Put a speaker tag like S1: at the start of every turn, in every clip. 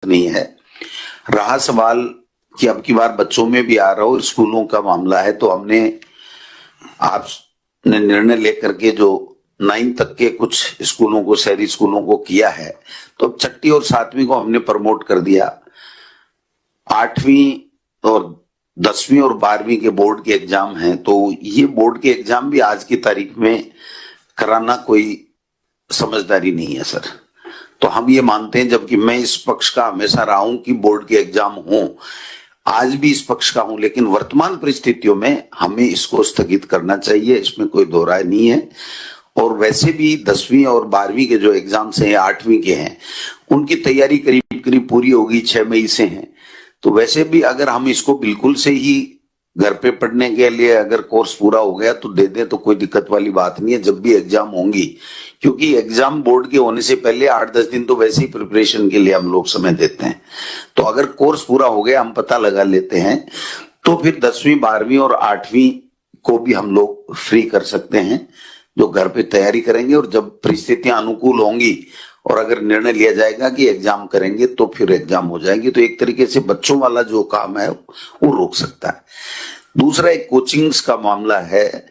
S1: नहीं है। रहा सवाल कि अब की बार बच्चों में भी आ रहा हो, स्कूलों का मामला है, तो हमने आपने निर्णय लेकर के जो 9 तक के कुछ स्कूलों को, शहरी स्कूलों को किया है, तो अब 6वीं और 7वीं को हमने प्रमोट कर दिया। 8वीं और 10वीं और 12वीं के बोर्ड के एग्जाम हैं, तो ये बोर्ड के एग्जाम भी आज की तारीख में कराना कोई समझदारी नहीं है सर। तो हम ये मानते हैं, जबकि मैं इस पक्ष का हमेशा रहा हूं कि बोर्ड के एग्जाम हों, आज भी इस पक्ष का हूं, लेकिन वर्तमान परिस्थितियों में हमें इसको स्थगित करना चाहिए, इसमें कोई दो राय नहीं है। और वैसे भी 10वीं और 12वीं के जो एग्जाम्स हैं, 8वीं के हैं, उनकी तैयारी करीब करीब पूरी होगी, 6 मई से हैं। तो वैसे भी अगर हम इसको बिल्कुल से ही घर पे पढ़ने के लिए अगर कोर्स पूरा हो गया तो दे दें, तो कोई दिक्कत वाली बात नहीं है जब भी एग्जाम होंगी, क्योंकि एग्जाम बोर्ड के होने से पहले 8-10 दिन तो वैसे ही प्रिपरेशन के लिए हम लोग समय देते हैं। तो अगर कोर्स पूरा हो गया, हम पता लगा लेते हैं, तो फिर 10वीं 12वीं और 8वीं को भी हम लोग फ्री कर सकते हैं, जो घर पे तैयारी करेंगे। और जब परिस्थितियां अनुकूल होंगी और अगर निर्णय लिया जाएगा कि एग्जाम करेंगे, तो फिर एग्जाम हो जाएंगे। तो एक तरीके से बच्चों वाला जो काम है वो रोक सकता है। दूसरा एक कोचिंग्स का मामला है,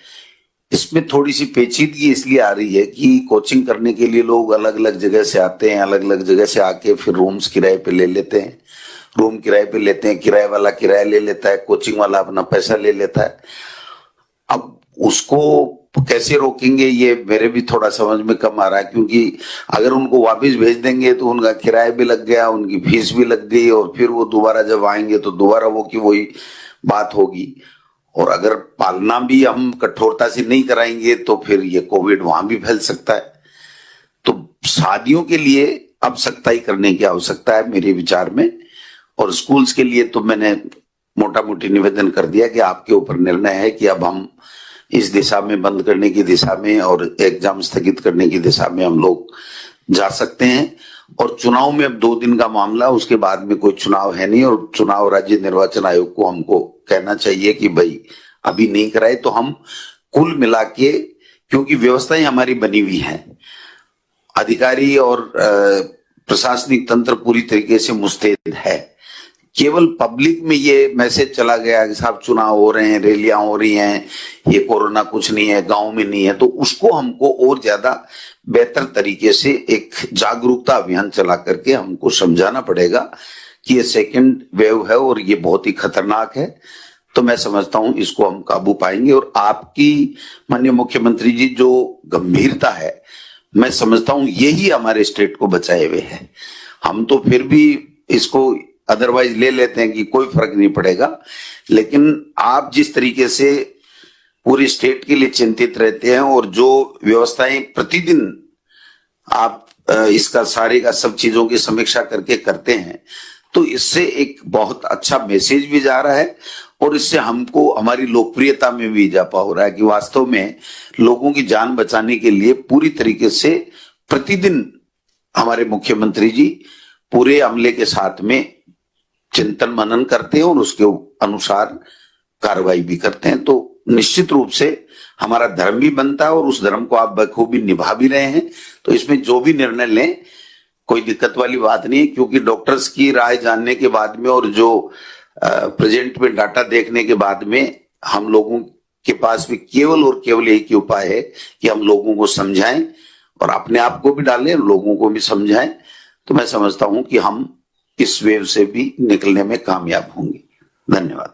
S1: इसमें थोड़ी सी पेचीदगी इसलिए आ रही है कि कोचिंग करने के लिए लोग अलग अलग जगह से आते हैं, अलग अलग जगह से आके फिर रूम्स किराए पे ले लेते हैं, रूम किराए पे लेते हैं, किराए वाला किराया ले लेता है, कोचिंग वाला अपना पैसा ले लेता है। अब उसको कैसे रोकेंगे, ये मेरे भी थोड़ा समझ में कम आ रहा है, क्योंकि अगर उनको वापस भेज देंगे तो उनका किराया भी लग गया, उनकी फीस भी लग गई, और फिर वो दोबारा जब आएंगे तो दोबारा वो की वही बात होगी। और अगर पालना भी हम कठोरता से नहीं कराएंगे तो फिर ये कोविड वहां भी फैल सकता है। तो शादियों के लिए अब सख्ताई करने की आवश्यकता है मेरे विचार में। और स्कूल्स के लिए तो मैंने मोटा मोटी निवेदन कर दिया कि आपके ऊपर निर्णय है कि अब हम इस दिशा में, बंद करने की दिशा में और एग्जाम स्थगित करने की दिशा में हम लोग जा सकते हैं। और चुनाव में अब 2 दिन का मामला, उसके बाद में कोई चुनाव है नहीं, और चुनाव राज्य निर्वाचन आयोग को हमको कहना चाहिए कि भाई अभी नहीं कराए, तो हम कुल मिला के, क्योंकि व्यवस्थाएं हमारी बनी हुई हैं, अधिकारी और प्रशासनिक तंत्र पूरी तरीके से मुस्तैद है। केवल पब्लिक में ये मैसेज चला गया कि साहब चुनाव हो रहे हैं, रैलियां हो रही हैं, ये कोरोना कुछ नहीं है, गांव में नहीं है, तो उसको हमको और ज्यादा बेहतर तरीके से एक जागरूकता अभियान चला करके हमको समझाना पड़ेगा कि ये सेकंड वेव है और ये बहुत ही खतरनाक है। तो मैं समझता हूं इसको हम काबू पाएंगे। और आपकी माननीय मुख्यमंत्री जी जो गंभीरता है, मैं समझता हूं यही हमारे स्टेट को बचाए हुए है। हम तो फिर भी इसको अदरवाइज ले लेते हैं कि कोई फर्क नहीं पड़ेगा, लेकिन आप जिस तरीके से पूरी स्टेट के लिए चिंतित रहते हैं और जो व्यवस्थाएं प्रतिदिन आप इसका सारे का सब चीजों की समीक्षा करके करते हैं, तो इससे एक बहुत अच्छा मैसेज भी जा रहा है। और इससे हमको हमारी लोकप्रियता में भी इजाफा हो रहा है कि वास्तव में लोगों की जान बचाने के लिए पूरी तरीके से प्रतिदिन हमारे मुख्यमंत्री जी पूरे अमले के साथ में चिंतन मनन करते हैं और उसके अनुसार कार्रवाई भी करते हैं। तो निश्चित रूप से हमारा धर्म भी बनता है और उस धर्म को आप बखूबी निभा भी रहे हैं। तो इसमें जो भी निर्णय लें, कोई दिक्कत वाली बात नहीं है, क्योंकि डॉक्टर्स की राय जानने के बाद में और जो प्रेजेंट में डाटा देखने के बाद में हम लोगों के पास भी केवल और केवल एक ही उपाय है कि हम लोगों को समझाएं और अपने आप को भी डालें, लोगों को भी समझाएं। तो मैं समझता हूं कि हम इस वेव से भी निकलने में कामयाब होंगे। धन्यवाद।